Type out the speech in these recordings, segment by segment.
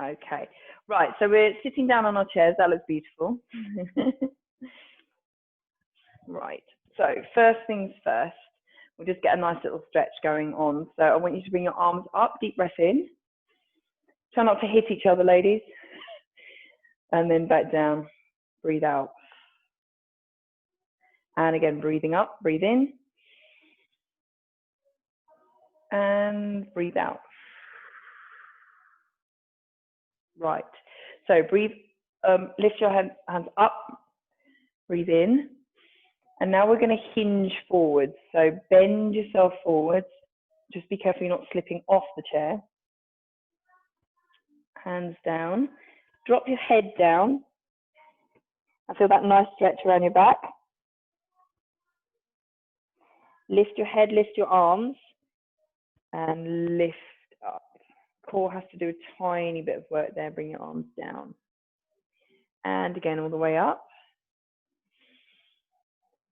Okay, right, so we're sitting down on our chairs. That looks beautiful. Right, so first things first, we'll just get a nice little stretch going on. So I want you to bring your arms up, deep breath in. Try not to hit each other, ladies. And then back down, breathe out. And again, breathing up, breathe in. And breathe out. Right, so breathe, lift your hands up, breathe in. And now we're going to hinge forwards. So bend yourself forwards. Just be careful you're not slipping off the chair. Hands down. Drop your head down. I feel that nice stretch around your back. Lift your head, lift your arms, and lift up. Core has to do a tiny bit of work there. Bring your arms down. And again, all the way up.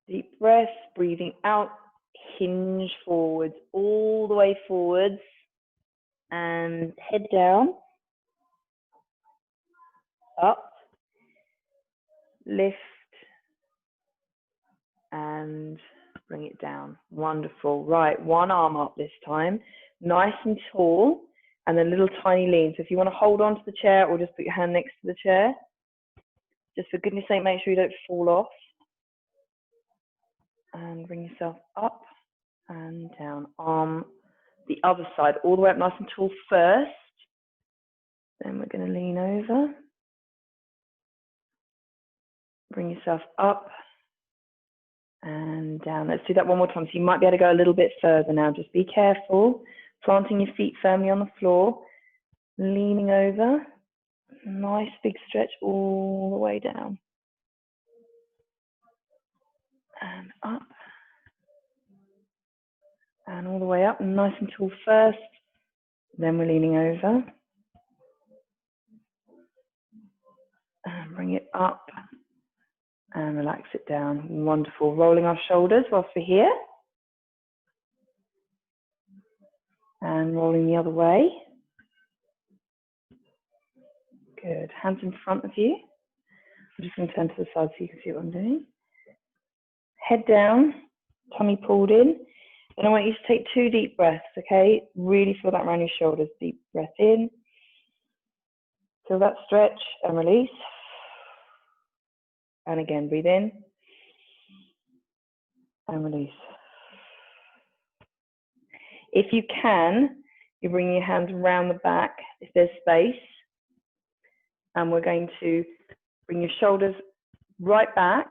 Deep breath, breathing out, hinge forwards, all the way forwards, and head down, up, lift, and bring it down. Wonderful. Right, one arm up this time, nice and tall, and a little tiny lean. So if you want to hold on to the chair or just put your hand next to the chair, just for goodness sake, make sure you don't fall off. And bring yourself up and down. Arm the other side, all the way up nice and tall first. Then we're going to lean over. Bring yourself up and down. Let's do that one more time. So you might be able to go a little bit further now. Just be careful. Planting your feet firmly on the floor. Leaning over. Nice big stretch all the way down. And up. And all the way up. Nice and tall first. Then we're leaning over. And bring it up. And relax it down. Wonderful. Rolling our shoulders whilst we're here. And rolling the other way. Good. Hands in front of you. I'm just going to turn to the side so you can see what I'm doing. Head down, tummy pulled in. And I want you to take 2 deep breaths, okay? Really feel that around your shoulders. Deep breath in. Feel that stretch and release. And again, breathe in. And release. If you can, you bring your hands around the back if there's space. And we're going to bring your shoulders right back.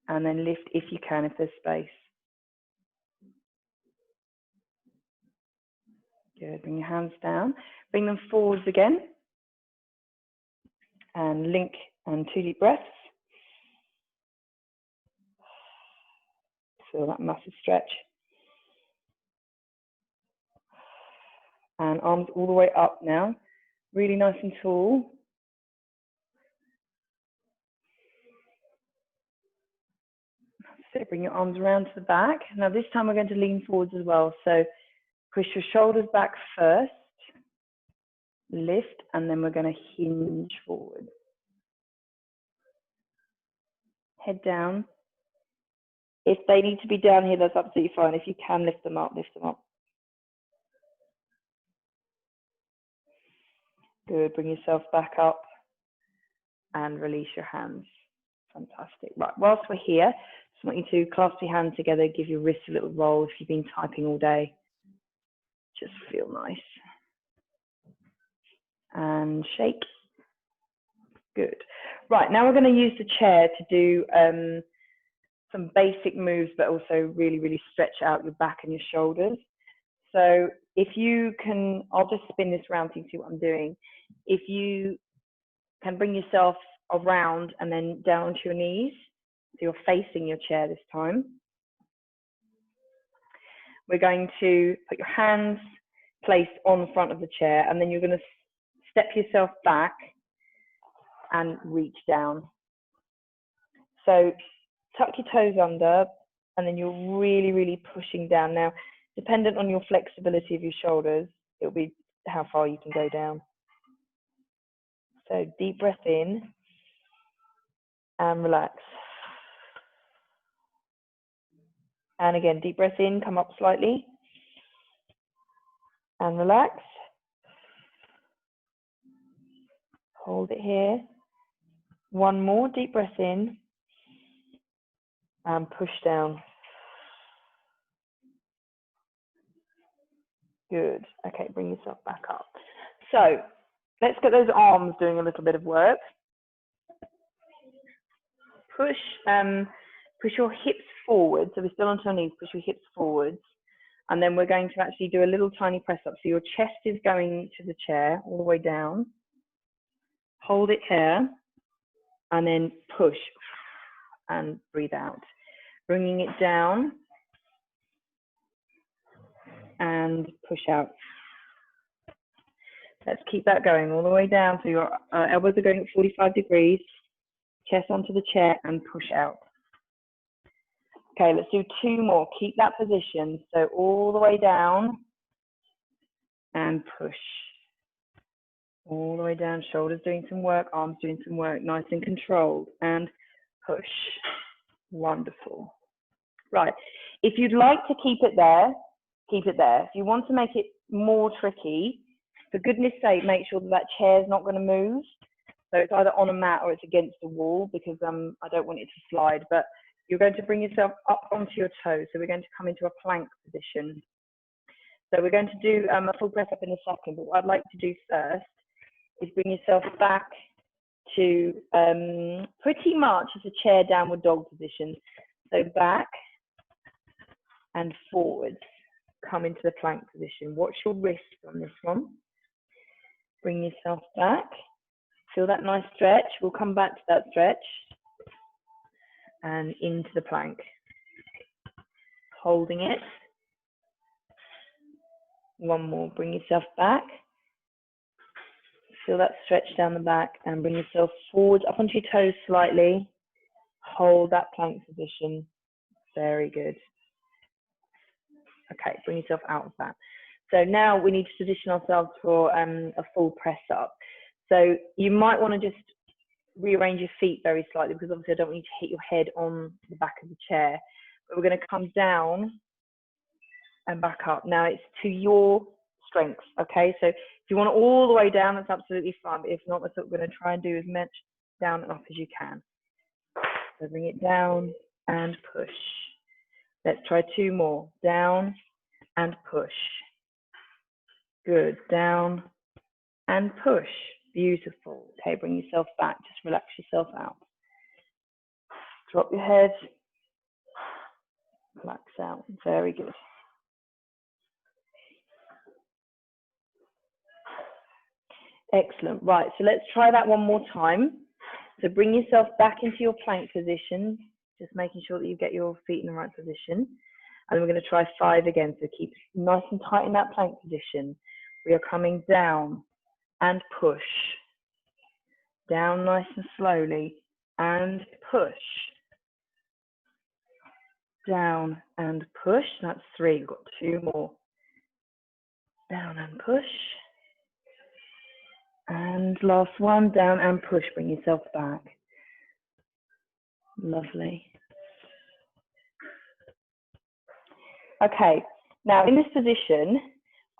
And then lift if you can, if there's space. Good. Bring your hands down. Bring them forwards again. And link and 2 deep breaths. Feel that massive stretch. And arms all the way up now. Really nice and tall. So bring your arms around to the back. Now this time we're going to lean forwards as well. So push your shoulders back first. Lift, and then we're going to hinge forward. Head down. If they need to be down here, that's absolutely fine. If you can lift them up, lift them up. Good. Bring yourself back up and release your hands. Fantastic. Right, whilst we're here, just want you to clasp your hands together, give your wrists a little roll if you've been typing all day. Just feel nice. And shake. Good. Right, now we're going to use the chair to do some basic moves, but also really, really stretch out your back and your shoulders. So if you can, I'll just spin this around so you can see what I'm doing. If you can bring yourself around and then down onto your knees, so you're facing your chair this time. We're going to put your hands placed on the front of the chair, and then you're going to step yourself back and reach down. So tuck your toes under, and then you're really, really pushing down. Now, dependent on your flexibility of your shoulders, it'll be how far you can go down. So deep breath in and relax. And again, deep breath in, come up slightly and relax. Hold it here. One more deep breath in and push down. Good. Okay, bring yourself back up. So let's get those arms doing a little bit of work. Push your hips forward. So we're still onto our knees. Push your hips forwards. And then we're going to actually do a little tiny press up. So your chest is going to the chair all the way down. Hold it here. And then push and breathe out. Bringing it down and push out. Let's keep that going all the way down. So your elbows are going at 45 degrees. Chest onto the chair and push out. Okay, let's do two more. Keep that position. So all the way down and push. All the way down, shoulders doing some work, arms doing some work, nice and controlled, and push. Wonderful. Right, if you'd like to keep it there, keep it there. If you want to make it more tricky, for goodness sake, make sure that that chair's not going to move. So it's either on a mat or it's against the wall, because I don't want it to slide, but you're going to bring yourself up onto your toes. So we're going to come into a plank position. So we're going to do a full press up in a second, but what I'd like to do first is bring yourself back to pretty much as a chair downward dog position. So back and forwards, come into the plank position. Watch your wrist on this one. Bring yourself back. Feel that nice stretch. We'll come back to that stretch. And into the plank. Holding it. One more. Bring yourself back. Feel that stretch down the back and bring yourself forward up onto your toes slightly. Hold that plank position. Very good. Okay, bring yourself out of that. So now we need to position ourselves for a full press up. So you might want to just rearrange your feet very slightly, because obviously I don't want you to hit your head on the back of the chair. But we're going to come down and back up. Now it's to your strength, okay? So if you want it all the way down, that's absolutely fine. But if not, that's what we're going to try and do, is match down and up as you can. So bring it down and push. Let's try two more. Down and push. Good. Down and push. Beautiful. Okay, bring yourself back. Just relax yourself out. Drop your head. Relax out. Very good. Excellent. Right, so let's try that one more time. So bring yourself back into your plank position, just making sure that you get your feet in the right position. And we're going to try 5 again. So keep nice and tight in that plank position. We are coming down and push. Down nice and slowly and push. Down and push. That's 3. We've got 2 more. Down and push. And last one, down and push. Bring yourself back. Lovely. Okay, now in this position,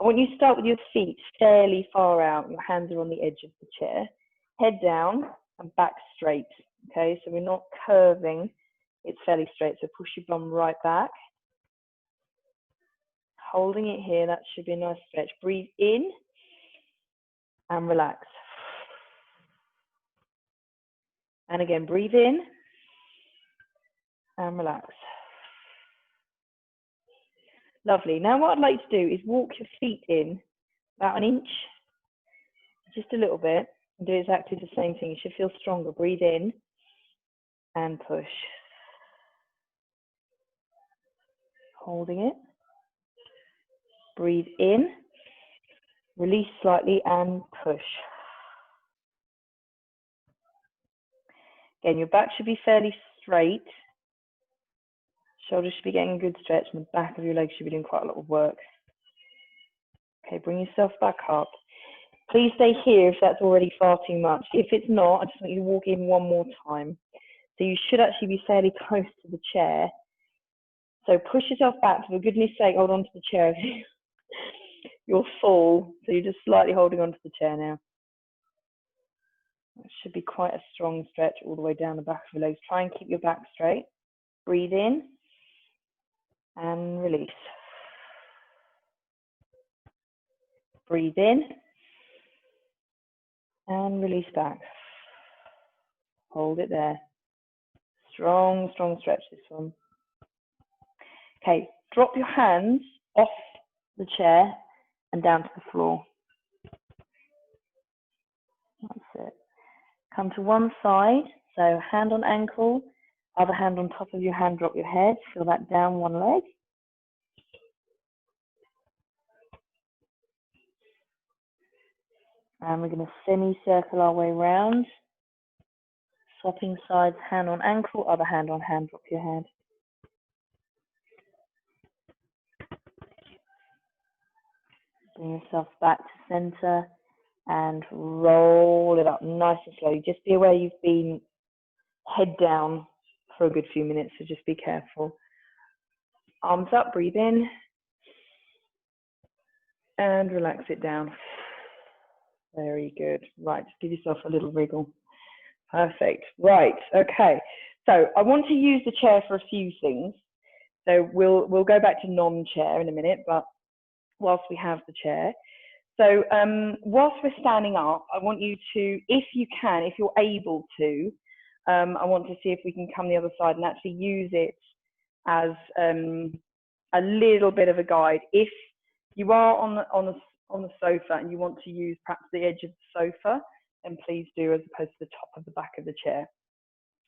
I want you to start with your feet fairly far out. Your hands are on the edge of the chair. Head down and back straight. Okay, so we're not curving. It's fairly straight, so push your bum right back. Holding it here, that should be a nice stretch. Breathe in and relax. And again, breathe in and relax. Lovely. Now what I'd like to do is walk your feet in about 1 inch, just a little bit, and do exactly the same thing. You should feel stronger. Breathe in and push. Holding it. Breathe in, release slightly and push. Again, your back should be fairly straight. Shoulders should be getting a good stretch, and the back of your legs should be doing quite a lot of work. Okay, bring yourself back up. Please stay here if that's already far too much. If it's not, I just want you to walk in one more time. So you should actually be fairly close to the chair. So push yourself back, for goodness sake, hold on to the chair. You'll fall, so you're just slightly holding on to the chair now. That should be quite a strong stretch all the way down the back of your legs. Try and keep your back straight. Breathe in and release. Breathe in and release back. Hold it there. Strong, strong stretch this one. Okay, drop your hands off the chair and down to the floor. That's it. Come to one side, so hand on ankle, other hand on top of your hand, drop your head, feel that down one leg. And we're going to semicircle our way round. Swapping sides, hand on ankle, other hand on hand, drop your head. Bring yourself back to center and roll it up nice and slowly. Just be aware you've been head down for a good few minutes, so just be careful. Arms up, breathe in and relax it down. Very good. Right, just give yourself a little wriggle. Perfect. Right, okay. So I want to use the chair for a few things. So we'll go back to non-chair in a minute, but whilst we have the chair. So whilst we're standing up, I want you to, if you can, if you're able to, I want to see if we can come the other side and actually use it as a little bit of a guide. If you are on the sofa and you want to use perhaps the edge of the sofa, then please do, as opposed to the top of the back of the chair.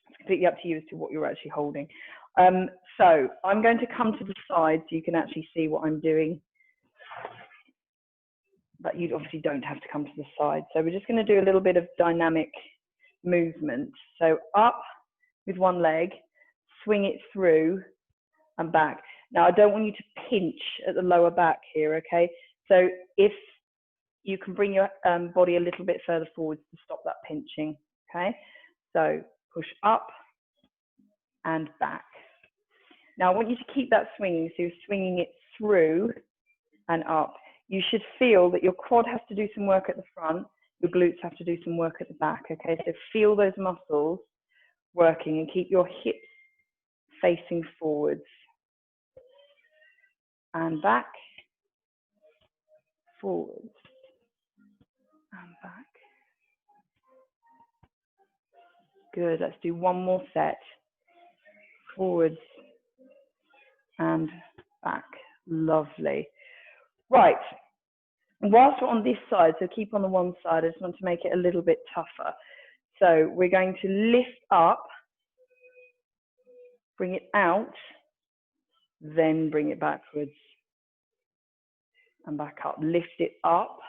It's completely up to you as to what you're actually holding. So I'm going to come to the side so you can actually see what I'm doing. But you obviously don't have to come to the side. So we're just going to do a little bit of dynamic movement. So up with one leg, swing it through and back. Now I don't want you to pinch at the lower back here, okay? So if you can bring your body a little bit further forward to stop that pinching, okay? So push up and back. Now I want you to keep that swinging, so you're swinging it through and up. You should feel that your quad has to do some work at the front, your glutes have to do some work at the back, okay? So feel those muscles working and keep your hips facing forwards and back, forwards and back. Good, let's do one more set. Forwards and back, lovely. Right, whilst we're on this side, so keep on the one side, I just want to make it a little bit tougher. So we're going to lift up, bring it out, then bring it backwards and back up. Lift it up,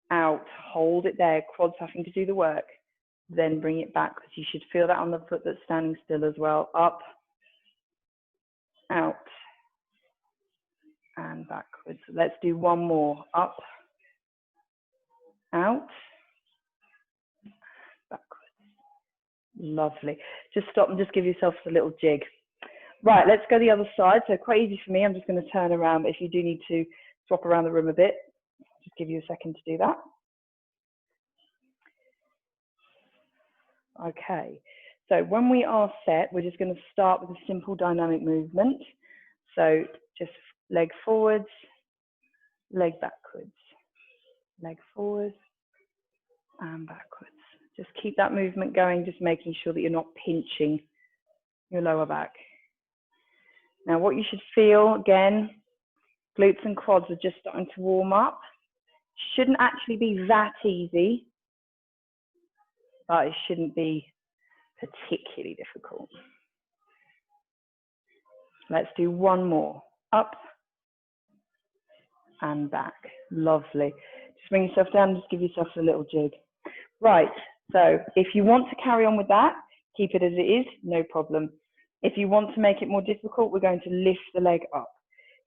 out, hold it there, quads having to do the work, then bring it back, because you should feel that on the foot that's standing still as well. Up, out, and backwards. Let's do one more. Up, out, backwards. Lovely. Just stop and just give yourself a little jig. Right, let's go the other side. So quite easy for me. I'm just going to turn around, but if you do need to swap around the room a bit, just give you a second to do that. Okay, so when we are set, we're just going to start with a simple dynamic movement. So just leg forwards, leg backwards, leg forwards and backwards. Just keep that movement going, just making sure that you're not pinching your lower back. Now what you should feel, again, glutes and quads are just starting to warm up. Shouldn't actually be that easy, but it shouldn't be particularly difficult. Let's do one more. Up and back. Lovely. Just bring yourself down, just give yourself a little jig. Right, so if you want to carry on with that, keep it as it is, no problem. If you want to make it more difficult, we're going to lift the leg up.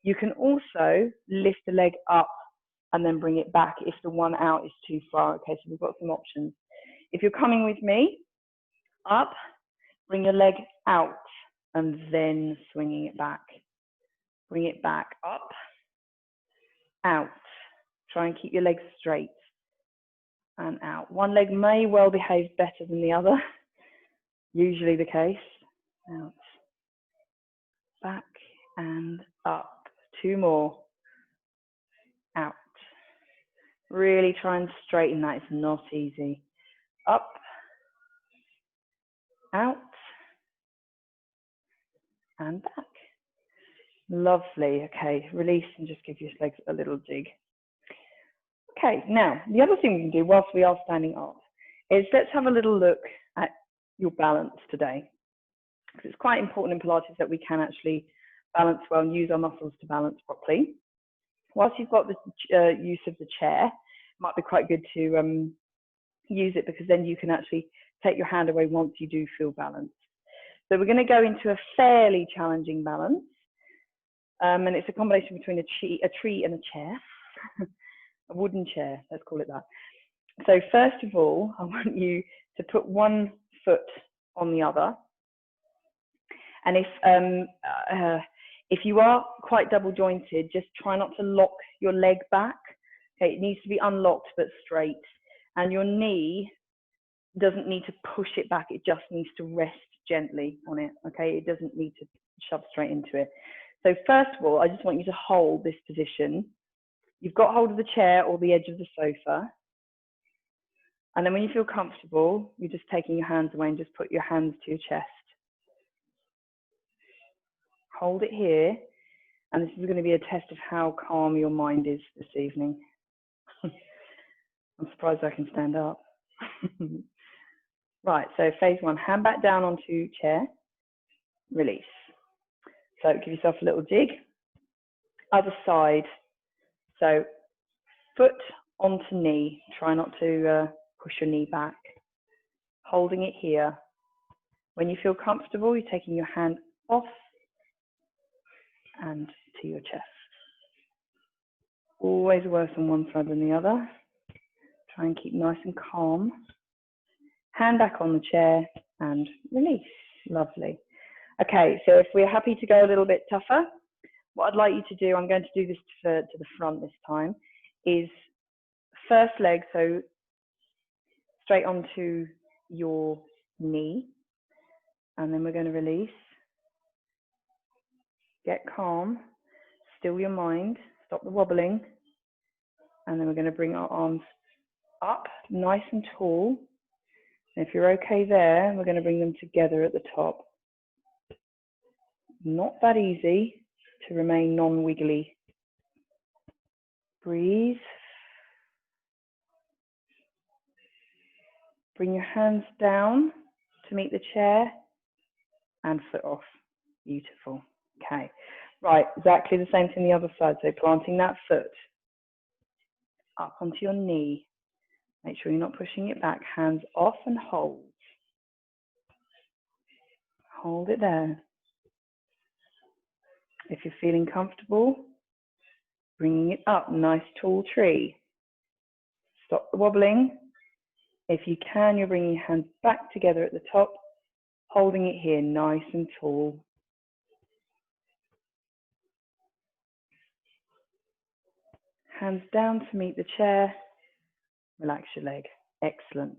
You can also lift the leg up and then bring it back if the one out is too far. Okay, so we've got some options. If you're coming with me, up, bring your leg out, and then swinging it back. Bring it back, up, out. Try and keep your legs straight, and out. One leg may well behave better than the other, usually the case. Out, back, and up. 2 more. Out. Really try and straighten that. It's not easy. Up, out, and back. Lovely. Okay, release and just give your legs a little dig. Okay, now the other thing we can do whilst we are standing up is let's have a little look at your balance today. Because it's quite important in Pilates that we can actually balance well and use our muscles to balance properly. Whilst you've got the use of the chair, it might be quite good to use it, because then you can actually take your hand away once you do feel balanced. So we're going to go into a fairly challenging balance. And it's a combination between a tree and a chair, a wooden chair, let's call it that. So first of all, I want you to put one foot on the other. And if you are quite double jointed, just try not to lock your leg back. Okay, it needs to be unlocked but straight. And your knee doesn't need to push it back, it just needs to rest gently on it. Okay, it doesn't need to shove straight into it. So first of all, I just want you to hold this position. You've got hold of the chair or the edge of the sofa. And then when you feel comfortable, you're just taking your hands away and just put your hands to your chest. Hold it here. And this is going to be a test of how calm your mind is this evening. I'm surprised I can stand up. Right, so phase 1, hand back down onto chair, release. So give yourself a little dig. Other side. So foot onto knee. Try not to push your knee back. Holding it here. When you feel comfortable, you're taking your hand off and to your chest. Always worse on one side than the other. Try and keep nice and calm. Hand back on the chair and release. Lovely. Okay, so if we're happy to go a little bit tougher, what I'd like you to do, I'm going to do this to the front this time, is first leg, so straight onto your knee, and then we're going to release. Get calm, still your mind, stop the wobbling, and then we're going to bring our arms up, nice and tall. And if you're okay there, we're going to bring them together at the top. Not that easy to remain non-wiggly. Breathe. Bring your hands down to meet the chair and foot off. Beautiful. Okay. Right, exactly the same thing the other side. So planting that foot up onto your knee. Make sure you're not pushing it back. Hands off and hold. Hold it there. If you're feeling comfortable, bringing it up, nice tall tree. Stop the wobbling. If you can, you're bringing your hands back together at the top, holding it here, nice and tall. Hands down to meet the chair. Relax your leg. Excellent.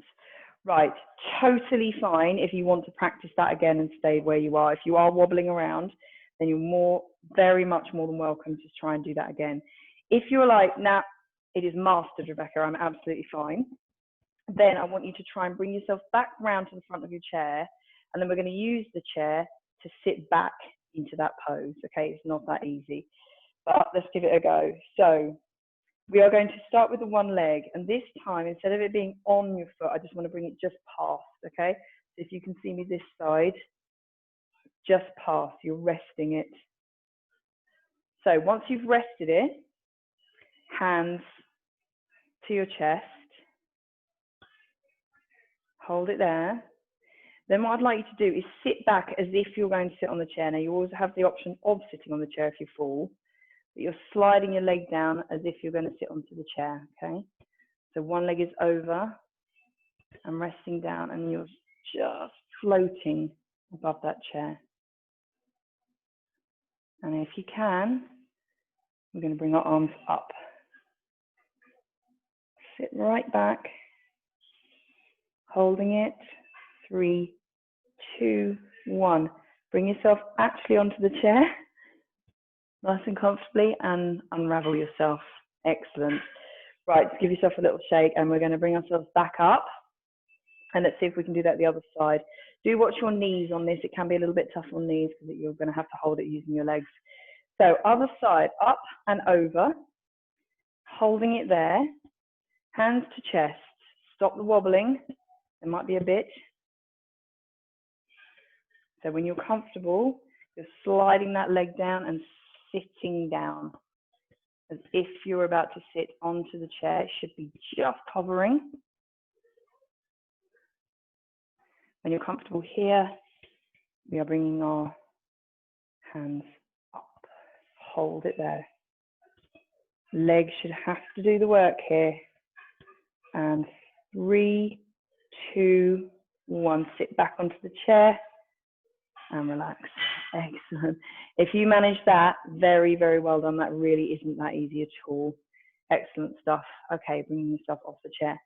Right, totally fine if you want to practice that again and stay where you are. If you are wobbling around, then you're very much more than welcome to try and do that again. If you're like, nah, it is mastered, Rebecca, I'm absolutely fine, then I want you to try and bring yourself back round to the front of your chair, and then we're going to use the chair to sit back into that pose. Okay, it's not that easy, but let's give it a go. So we are going to start with the one leg, and this time, instead of it being on your foot, I just want to bring it just past, okay? So if you can see me this side, just past, you're resting it. So once you've rested it, hands to your chest, hold it there. Then what I'd like you to do is sit back as if you're going to sit on the chair. Now you always have the option of sitting on the chair if you fall, but you're sliding your leg down as if you're going to sit onto the chair, okay? So one leg is over and resting down, and you're just floating above that chair. And if you can, we're going to bring our arms up. Sit right back, holding it. 3, 2, 1. Bring yourself actually onto the chair, nice and comfortably, and unravel yourself. Excellent. Right, give yourself a little shake, and we're going to bring ourselves back up. And let's see if we can do that the other side. Do watch your knees on this. It can be a little bit tough on knees because you're going to have to hold it using your legs. So other side, up and over, holding it there. Hands to chest. Stop the wobbling. There might be a bit. So when you're comfortable, you're sliding that leg down and sitting down as if you're about to sit onto the chair. It should be just hovering. When you're comfortable here, we are bringing our hands up. Hold it there. Legs should have to do the work here. And 3, 2, 1. Sit back onto the chair and relax. Excellent. If you manage that, very, very well done. That really isn't that easy at all. Excellent stuff. Okay, bringing yourself off the chair.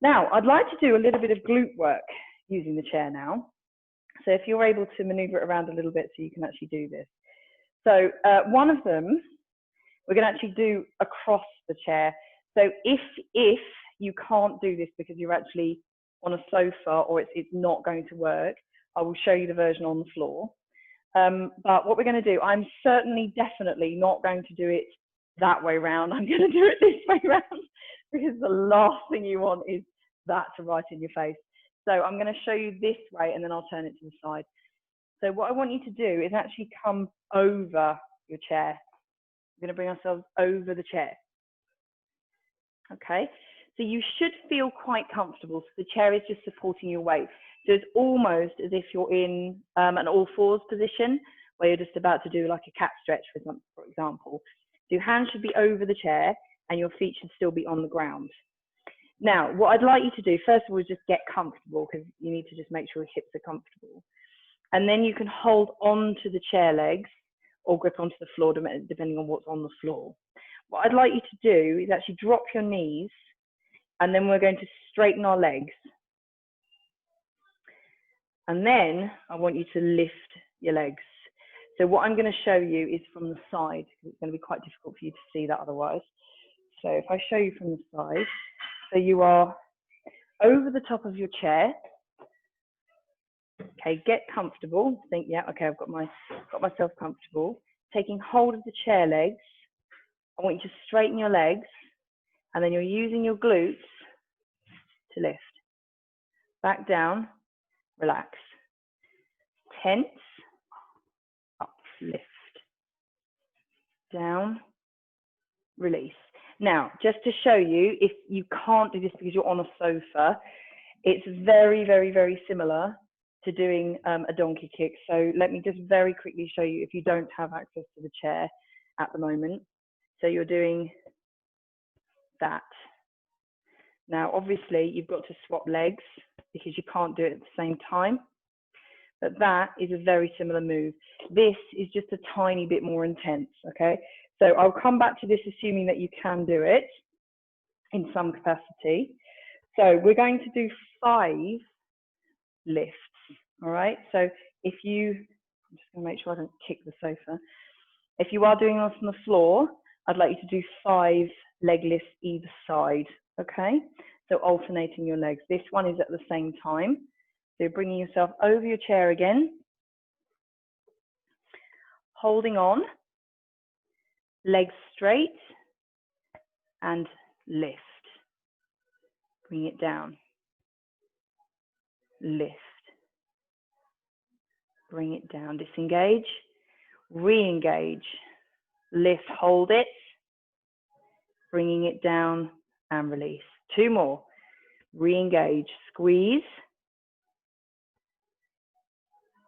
Now, I'd like to do a little bit of glute work using the chair now. So if you're able to maneuver it around a little bit so you can actually do this. So one of them, we're going to actually do across the chair. So if you can't do this because you're actually on a sofa or it's not going to work, I will show you the version on the floor. But what we're going to do, I'm certainly, definitely not going to do it that way round. I'm going to do it this way round because the last thing you want is that to right in your face. So I'm going to show you this way and then I'll turn it to the side. So what I want you to do is actually come over your chair. We're going to bring ourselves over the chair. Okay, so you should feel quite comfortable. So the chair is just supporting your weight. So it's almost as if you're in an all fours position where you're just about to do like a cat stretch, for example. So your hands should be over the chair and your feet should still be on the ground. Now, what I'd like you to do, first of all, is just get comfortable because you need to just make sure your hips are comfortable. And then you can hold on to the chair legs or grip onto the floor, depending on what's on the floor. What I'd like you to do is actually drop your knees, and then we're going to straighten our legs. And then I want you to lift your legs. So what I'm going to show you is from the side, because it's going to be quite difficult for you to see that otherwise. So if I show you from the side, so you are over the top of your chair. Okay, get comfortable. Think, yeah, okay, I've got myself comfortable. Taking hold of the chair legs. I want you to straighten your legs, and then you're using your glutes to lift. Back down, relax. Tense, up, lift. Down, release. Now, just to show you, if you can't do this because you're on a sofa, it's very, very, very similar to doing a donkey kick. So let me just very quickly show you if you don't have access to the chair at the moment. So you're doing that. Now, obviously, you've got to swap legs because you can't do it at the same time. But that is a very similar move. This is just a tiny bit more intense, okay? So I'll come back to this assuming that you can do it in some capacity. So we're going to do 5 lifts, all right? So if you, I'm just going to make sure I don't kick the sofa. If you are doing this on the floor, I'd like you to do 5 leg lifts either side, okay? So alternating your legs. This one is at the same time. So you're bringing yourself over your chair again, holding on, legs straight, and lift. Bring it down, lift. Bring it down, disengage, re-engage, lift, hold it, bringing it down and release. 2 more, re-engage, squeeze,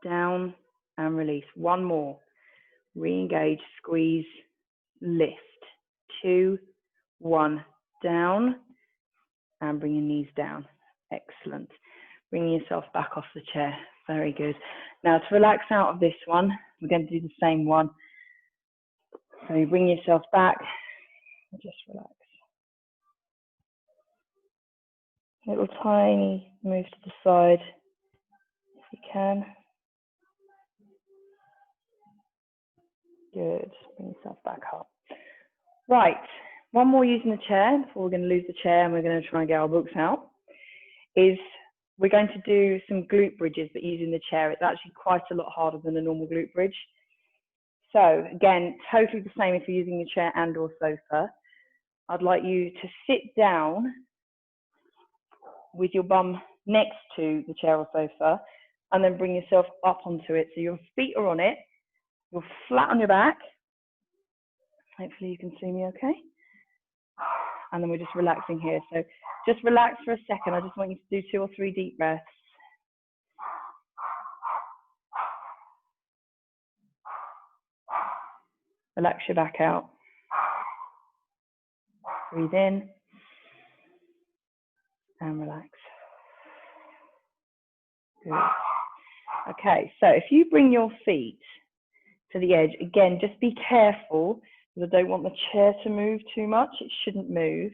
down and release. 1 more, re-engage, squeeze, lift. 2, 1, down, and bring your knees down. Excellent. Bringing yourself back off the chair. Very good. Now to relax out of this one, we're going to do the same one. So you bring yourself back, just relax. Little tiny move to the side if you can. Good. Bring yourself back up. Right. One more using the chair before we're going to lose the chair and we're going to try and get our books out. Is we're going to do some glute bridges, but using the chair. It's actually quite a lot harder than a normal glute bridge. So again, totally the same if you're using your chair and or sofa. I'd like you to sit down with your bum next to the chair or sofa and then bring yourself up onto it. So your feet are on it, you're flat on your back. Hopefully you can see me okay. And then we're just relaxing here. So just relax for a second. I just want you to do 2 or 3 deep breaths. Relax your back out. Breathe in and relax. Good. Okay, so if you bring your feet to the edge, again, just be careful because I don't want the chair to move too much. It shouldn't move.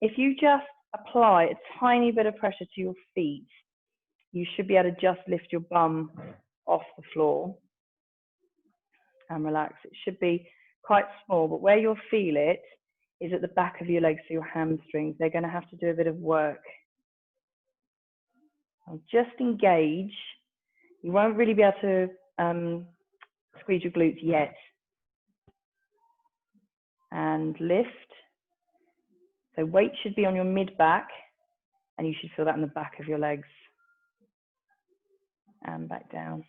If you just apply a tiny bit of pressure to your feet, you should be able to just lift your bum off the floor and relax. It should be quite small, but where you'll feel it is at the back of your legs, so your hamstrings. They're going to have to do a bit of work. I'll just engage. You won't really be able to squeeze your glutes yet. And lift. So weight should be on your mid-back, and you should feel that in the back of your legs. And back down.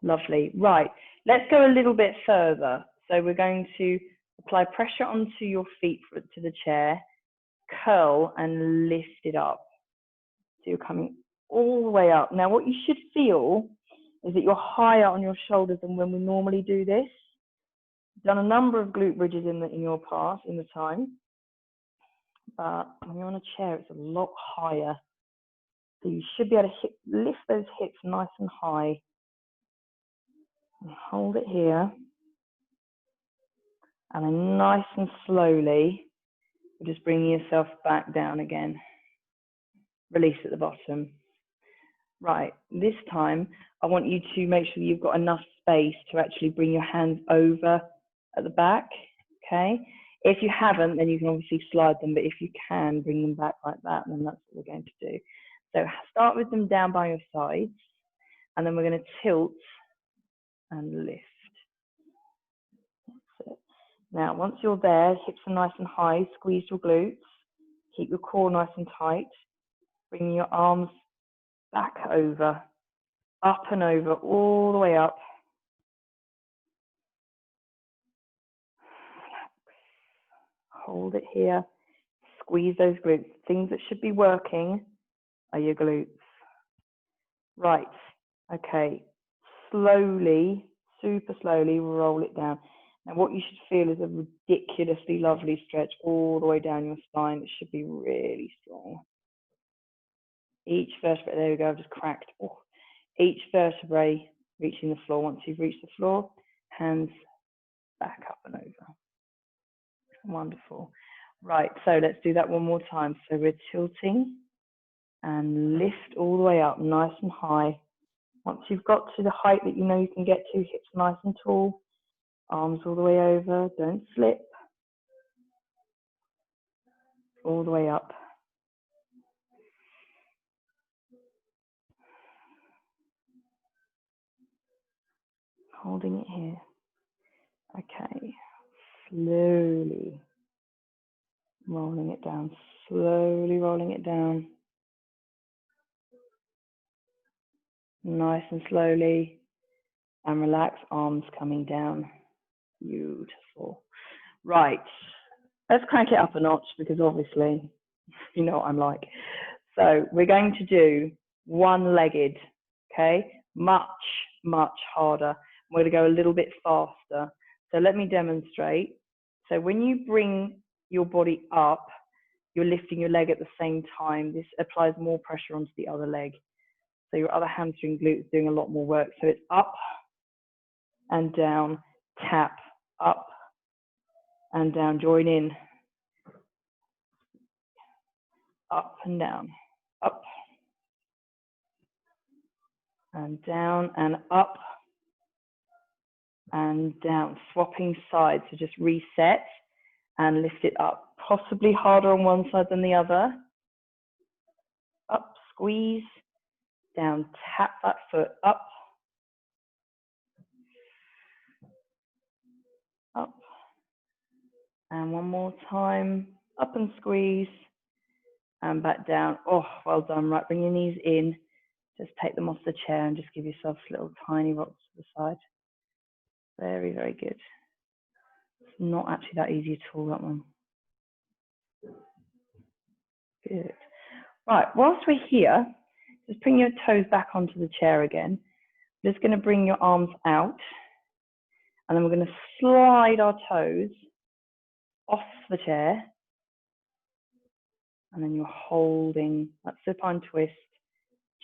Lovely. Right, let's go a little bit further. So we're going to apply pressure onto your feet to the chair, curl and lift it up. So you're coming all the way up. Now what you should feel is that you're higher on your shoulders than when we normally do this. You've done a number of glute bridges in your past, in the time. But when you're on a chair, it's a lot higher. So you should be able to lift those hips nice and high. And hold it here. And then nice and slowly, you're just bringing yourself back down again. Release at the bottom. Right, this time, I want you to make sure you've got enough space to actually bring your hands over at the back, okay? If you haven't, then you can obviously slide them, but if you can, bring them back like that, then that's what we're going to do. So start with them down by your sides, and then we're going to tilt and lift. That's it. Now, once you're there, hips are nice and high, squeeze your glutes, keep your core nice and tight, bring your arms back over, up and over, all the way up. Hold it here, squeeze those glutes. Things that should be working are your glutes. Right, okay, slowly, super slowly roll it down. Now what you should feel is a ridiculously lovely stretch all the way down your spine. It should be really strong. Each vertebrae, there we go, I've just cracked. Oh. Each vertebrae reaching the floor. Once you've reached the floor, hands back up and over. Wonderful. Right, so let's do that one more time. So we're tilting and lift all the way up, nice and high. Once you've got to the height that you know you can get to, hips nice and tall, arms all the way over, don't slip. All the way up. Holding it here. Okay, slowly rolling it down, slowly rolling it down. Nice and slowly, and relax, arms coming down. Beautiful. Right, let's crank it up a notch because obviously, you know what I'm like. So we're going to do one-legged, okay? Much, much harder. We're going to go a little bit faster. So let me demonstrate. So when you bring your body up, you're lifting your leg at the same time. This applies more pressure onto the other leg. So your other hamstring glute is doing a lot more work. So it's up and down, tap, up and down, join in, up and down, up and down and up and down, swapping sides. So just reset and lift it up, possibly harder on one side than the other. Up, squeeze, down, tap that foot, up, up, and one more time, up and squeeze, and back down. Oh, well done. Right, bring your knees in, just take them off the chair and just give yourself little tiny rocks to the side. Very, very good. It's not actually that easy at all, that one. Good. Right, whilst we're here, just bring your toes back onto the chair again. Just going to bring your arms out, and then we're going to slide our toes off the chair, and then you're holding that supine twist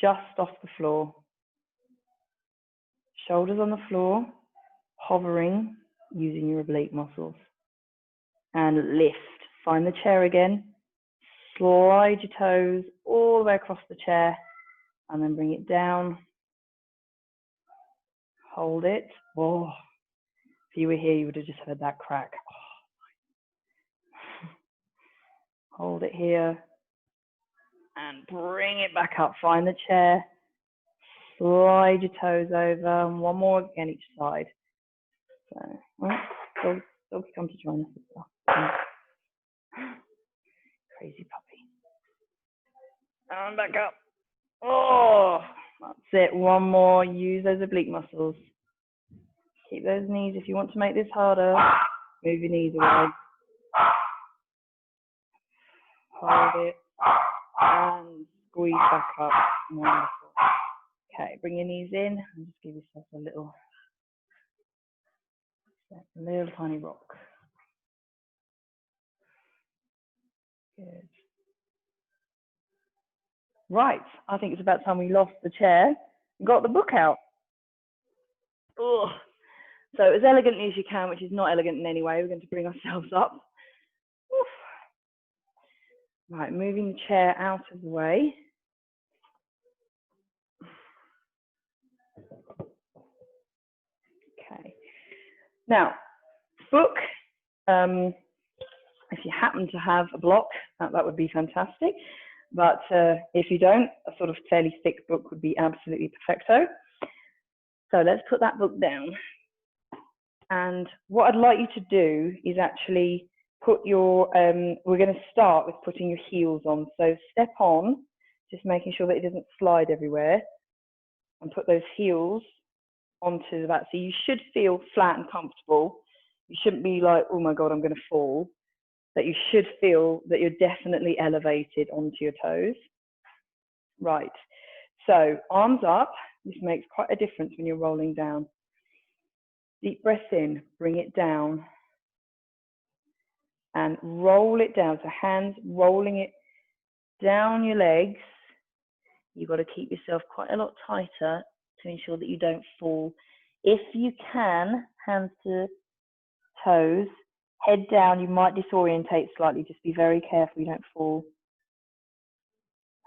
just off the floor. Shoulders on the floor, hovering, using your oblique muscles. And lift. Find the chair again. Slide your toes all the way across the chair, and then bring it down. Hold it. Oh, if you were here, you would have just heard that crack. Oh. Hold it here and bring it back up. Find the chair. Slide your toes over. And one more again each side. So, well, dogs come to join us as well. Crazy puppy. And back up. Oh, that's it. One more. Use those oblique muscles. Keep those knees. If you want to make this harder, move your knees away. Hold it. And squeeze back up. Wonderful. Okay, bring your knees in and just give yourself a little tiny rock. Good. Right, I think it's about time we lost the chair and got the book out. Ugh. So as elegantly as you can, which is not elegant in any way, we're going to bring ourselves up. Oof. Right, moving the chair out of the way. Okay. Now, book, if you happen to have a block, that would be fantastic. But if you don't, a sort of fairly thick book would be absolutely perfecto. So let's put that book down. And what I'd like you to do is actually put your, we're going to start with putting your heels on. So step on, just making sure that it doesn't slide everywhere, and put those heels onto that. So you should feel flat and comfortable. You shouldn't be like, oh my God, I'm going to fall. That you should feel that you're definitely elevated onto your toes. Right, so arms up. This makes quite a difference when you're rolling down. Deep breath in, bring it down. And roll it down, so hands rolling it down your legs. You've got to keep yourself quite a lot tighter to ensure that you don't fall. If you can, hands to toes, head down, you might disorientate slightly, just be very careful you don't fall.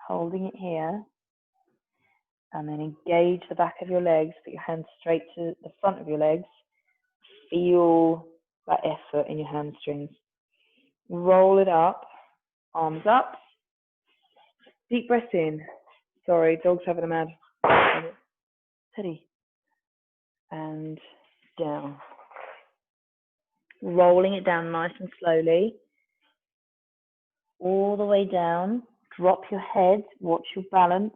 Holding it here, and then engage the back of your legs, put your hands straight to the front of your legs, feel that effort in your hamstrings. Roll it up, arms up, deep breath in. Sorry, dog's having a mad. Steady. And down. Rolling it down nice and slowly. All the way down. Drop your head, watch your balance.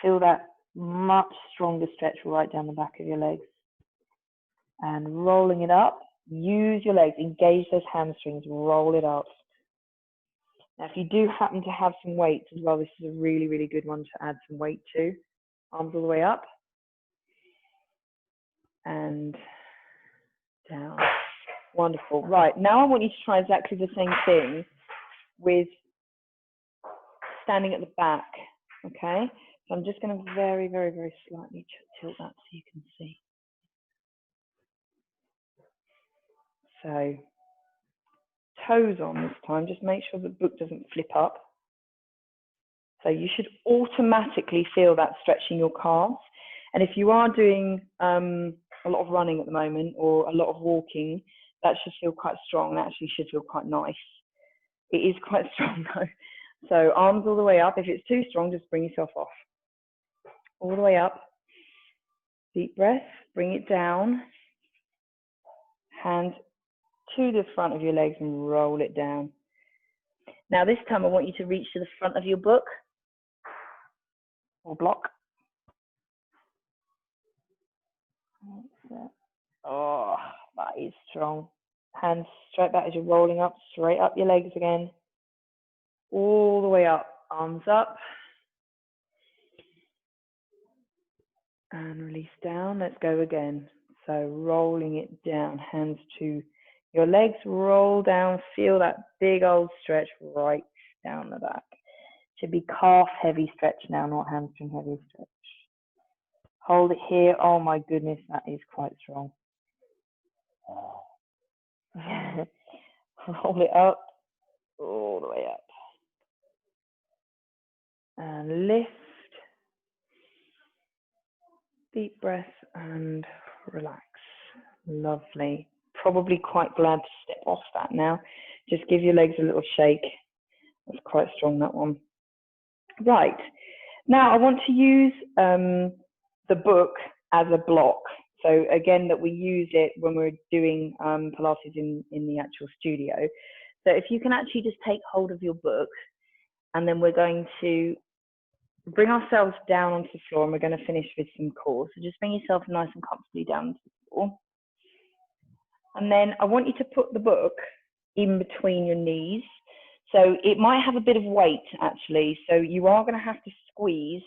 Feel that much stronger stretch right down the back of your legs. And rolling it up. Use your legs, engage those hamstrings, roll it up. Now, if you do happen to have some weights as well, this is a really, really good one to add some weight to. Arms all the way up. And down. Wonderful. Right, now I want you to try exactly the same thing with standing at the back, okay? So I'm just going to very, very, very slightly tilt that so you can see. So toes on this time, just make sure the book doesn't flip up. So you should automatically feel that stretching your calves. And if you are doing a lot of running at the moment or a lot of walking, that should feel quite strong. That actually should feel quite nice. It is quite strong though. So arms all the way up. If it's too strong, just bring yourself off. All the way up. Deep breath. Bring it down. Hand to the front of your legs and roll it down. Now this time I want you to reach to the front of your book or block. Oh, that is strong. Hands straight back as you're rolling up, straight up your legs again. All the way up, arms up. And release down, let's go again. So rolling it down, hands to your legs, roll down, feel that big old stretch right down the back. Should be calf heavy stretch now, not hamstring heavy stretch. Hold it here, oh my goodness, that is quite strong. Hold it up, all the way up. And lift. Deep breath and relax. Lovely. Probably quite glad to step off that now. Just give your legs a little shake. That's quite strong, that one. Right. Now I want to use the book as a block. So again, that we use it when we're doing Pilates in the actual studio. So if you can actually just take hold of your book, and then we're going to bring ourselves down onto the floor, and we're going to finish with some core. So just bring yourself nice and comfortably down to the floor. And then I want you to put the book in between your knees. So it might have a bit of weight actually. So you are going to have to squeeze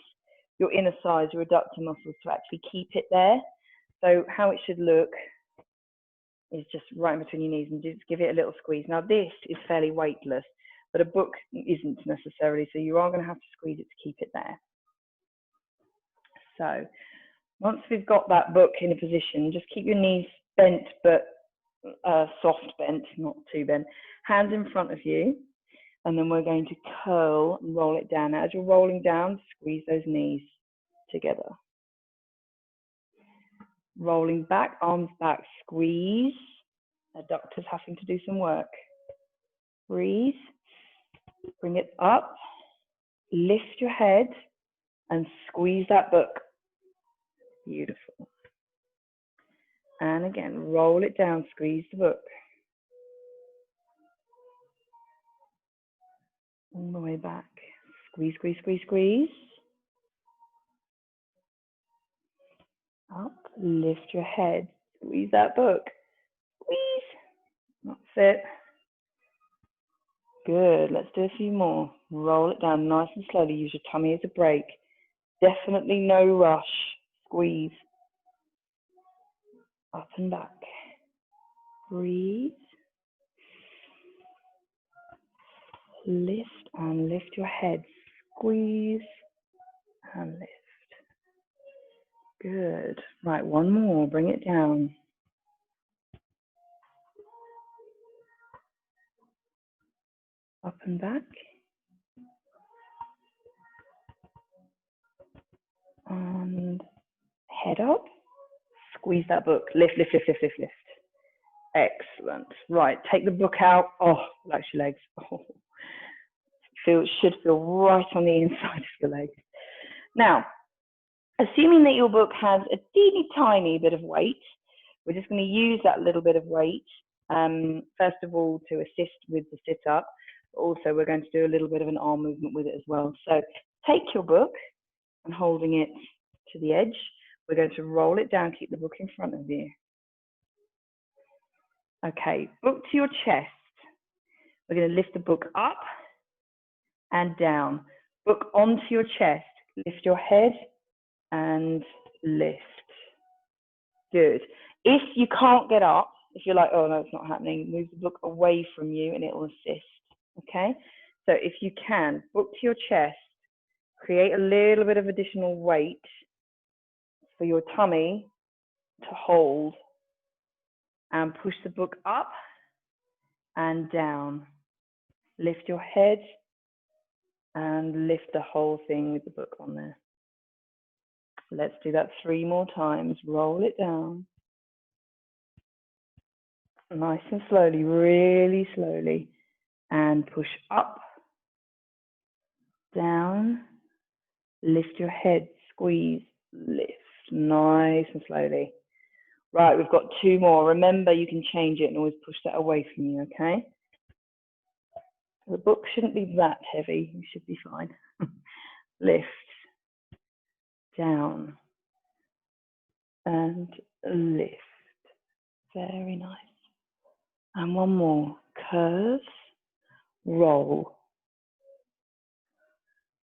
your inner thighs, your adductor muscles to actually keep it there. So how it should look is just right in between your knees and just give it a little squeeze. Now this is fairly weightless, but a book isn't necessarily, so you are going to have to squeeze it to keep it there. So once we've got that book in a position, just keep your knees bent, but soft bent, not too bent. Hands in front of you, and then we're going to curl and roll it down. Now, as you're rolling down, squeeze those knees together. Rolling back, arms back, squeeze. Adductors having to do some work. Breathe. Bring it up, lift your head, and squeeze that book. Beautiful. And again, roll it down, squeeze the book. All the way back. Squeeze, squeeze, squeeze, squeeze. Up, lift your head, squeeze that book. Squeeze. That's it. Good, let's do a few more. Roll it down nice and slowly. Use your tummy as a brake. Definitely no rush. Squeeze. Up and back. Breathe. Lift and lift your head. Squeeze and lift. Good. Right, one more. Bring it down. Up and back. And head up. Squeeze that book. Lift, lift, lift, lift, lift, lift. Excellent. Right, take the book out. Oh, relax your legs. Oh. Should feel right on the inside of your legs. Now, assuming that your book has a teeny tiny bit of weight, we're just going to use that little bit of weight, first of all, to assist with the sit-up. Also, we're going to do a little bit of an arm movement with it as well. So take your book and holding it to the edge, we're going to roll it down, keep the book in front of you. Okay, book to your chest. We're going to lift the book up and down. Book onto your chest. Lift your head and lift. Good. If you can't get up, If you're like, oh no, it's not happening, move the book away from you and it will assist. Okay, so if you can, book to your chest, create a little bit of additional weight for your tummy to hold, and push the book up and down. Lift your head and lift the whole thing with the book on there. Let's do that 3 more times. Roll it down. Nice and slowly, really slowly. And push up, down, lift your head, squeeze, lift. Nice and slowly. Right, we've got 2 more. Remember, you can change it and always push that away from you, okay? The book shouldn't be that heavy. You should be fine. Lift, down, and lift. Very nice. And 1 more. Curve, roll,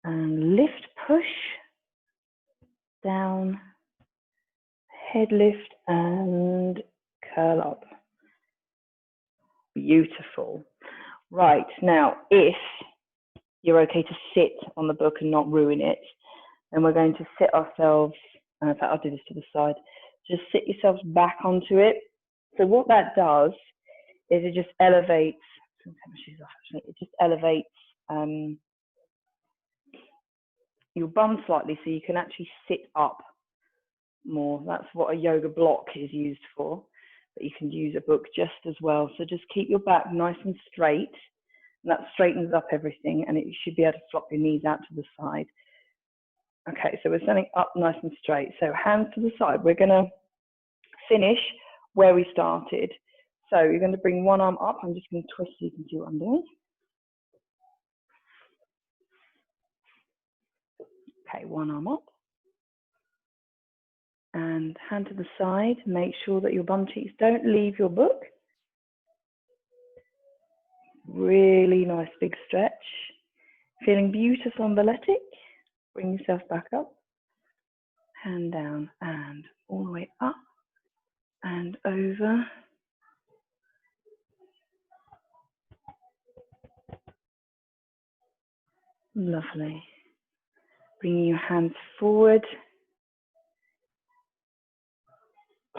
and lift, push, down, head lift, and curl up. Beautiful. Right, now if you're okay to sit on the book and not ruin it, then we're going to sit ourselves, in fact I'll do this to the side, just sit yourselves back onto it. So what that does is it just elevates, it just elevates your bum slightly so you can actually sit up more. That's what a yoga block is used for, but you can use a book just as well. So just keep your back nice and straight, and that straightens up everything, and you should be able to flop your knees out to the side. Okay, so we're standing up nice and straight. So hands to the side. We're going to finish where we started. So you're going to bring one arm up. I'm just going to twist so you can see what I'm doing. Okay, one arm up. And hand to the side. Make sure that your bum cheeks don't leave your book. Really nice big stretch. Feeling beautiful and balletic. Bring yourself back up. Hand down and all the way up and over. Lovely. Bringing your hands forward.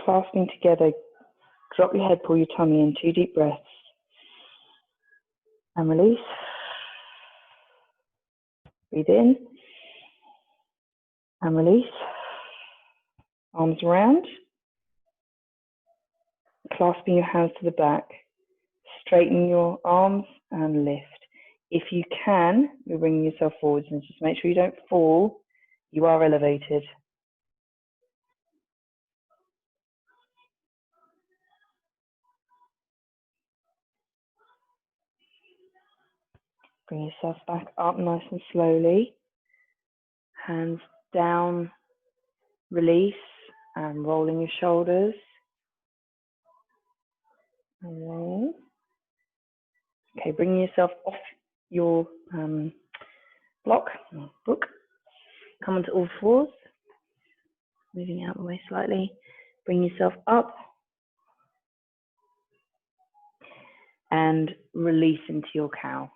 Clasping together. Drop your head, pull your tummy in. 2 deep breaths. And release. Breathe in. And release. Arms around. Clasping your hands to the back. Straighten your arms and lift. If you can, you're bringing yourself forwards, and just make sure you don't fall. You are elevated. Bring yourself back up nice and slowly. Hands down, release, and rolling your shoulders. And roll. Okay, bringing yourself off your book. Come onto all fours. Moving out of the way slightly. Bring yourself up. And release into your cow.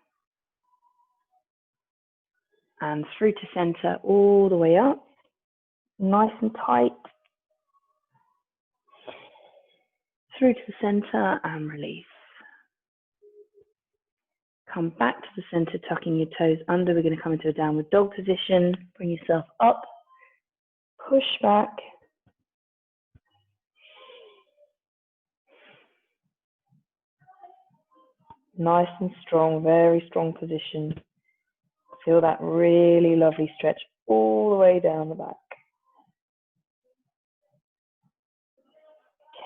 And through to center, all the way up. Nice and tight. Through to the center and release. Come back to the center, tucking your toes under. We're going to come into a downward dog position. Bring yourself up. Push back. Nice and strong, very strong position. Feel that really lovely stretch all the way down the back.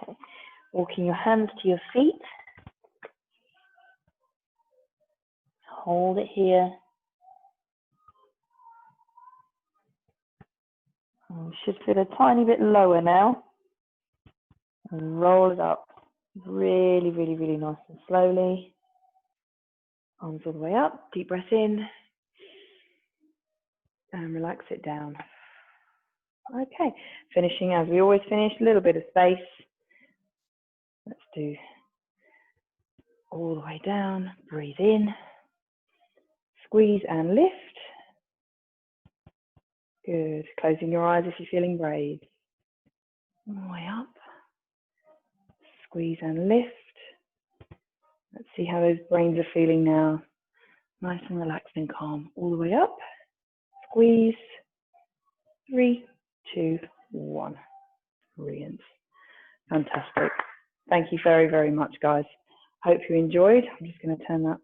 Okay, walking your hands to your feet. Hold it here. You should feel a tiny bit lower now. And roll it up. Really, really, really nice and slowly. Arms all the way up. Deep breath in. And relax it down. Okay, finishing as we always finish, a little bit of space. Let's do all the way down. Breathe in. Squeeze and lift. Good. Closing your eyes if you're feeling brave. All the way up. Squeeze and lift. Let's see how those brains are feeling now. Nice and relaxed and calm. All the way up. Squeeze. 3, 2, 1. Brilliant. Fantastic. Thank you very, very much, guys. Hope you enjoyed. I'm just going to turn that